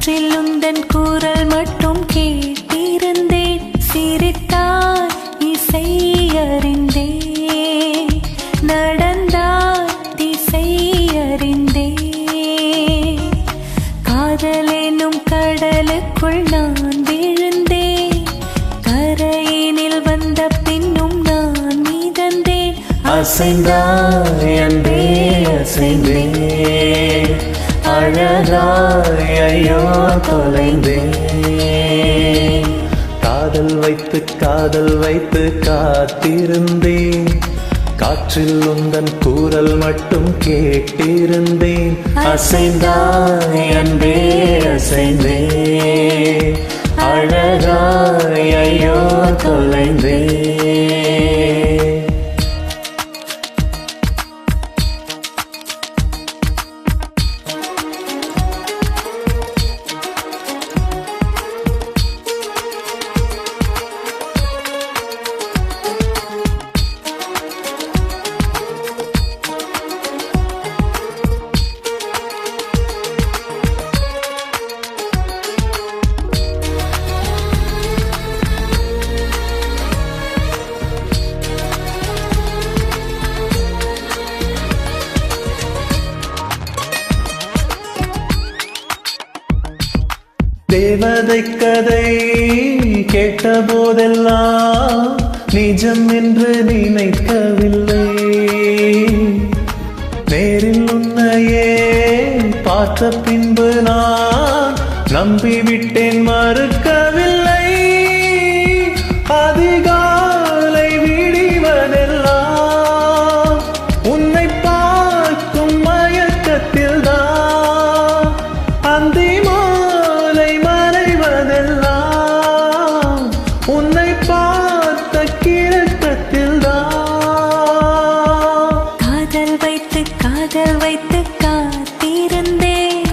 காற்றில் உந்தன் குரல் மட்டும் கேட்டிருந்தேன். சிரித்தாய் இசை அறிந்தேன், நடந்தாய் திசை அறிந்தேன். காதலெனும் கடலுக்குள் நான் விழுந்தேன், கரையினில் வந்த பின்னும் நான் மிதந்தேன். அசைந்தாய் அன்பே அசைந்தேன், அழகாய் ஐயோ தொலைந்தேன். காதல் வைத்து காத்திருந்தேன், காற்றில் உந்தன் குரல் மட்டும் கேட்டிருந்தேன். அசைந்தாய் அன்பே அசைந்தேன், அழகாய் ஐயோ தொலைந்தேன். தேவதை கதை கேட்ட போதெல்லாம் நிஜம் என்று நினைக்கவில்லை. நேரில் உன்னையே பார்த்த பின்பு நான் நம்பிவிட்டேன், மறுக்கவில்லை. அதிகாலை விடிவதெல்லாம் உன்னை பார்க்கும் மயக்கத்தில் தான், அந்தி உன்னை பார்த்த கிழக்கத்தில் தான். காதல் வைத்து காத்திருந்தேன்,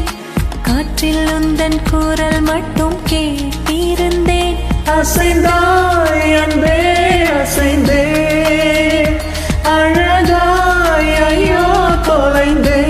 காற்றில் உந்தன் குரல் மட்டும் கேட்டிருந்தேன். அசைந்தாய் அன்பே அசைந்தேன், அழகாய் ஐயோ தொலைந்தேன்.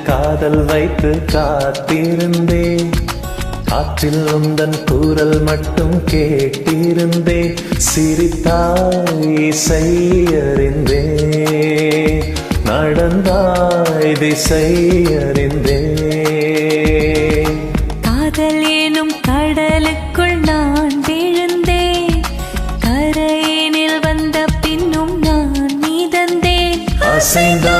காதல் வைத்து காத்திருந்தேன், காற்றில் உந்தன் குரல் மட்டும் கேட்டிருந்தேன். சிரித்தாய் இசை அறிந்தேன், நடந்தாய் திசை அறிந்தேன். காதல் எனும் கடலுக்குள் நான் விழுந்தேன், கரையினில் வந்த பின்னும் நான் மிதந்தேன். அசைந்தாய்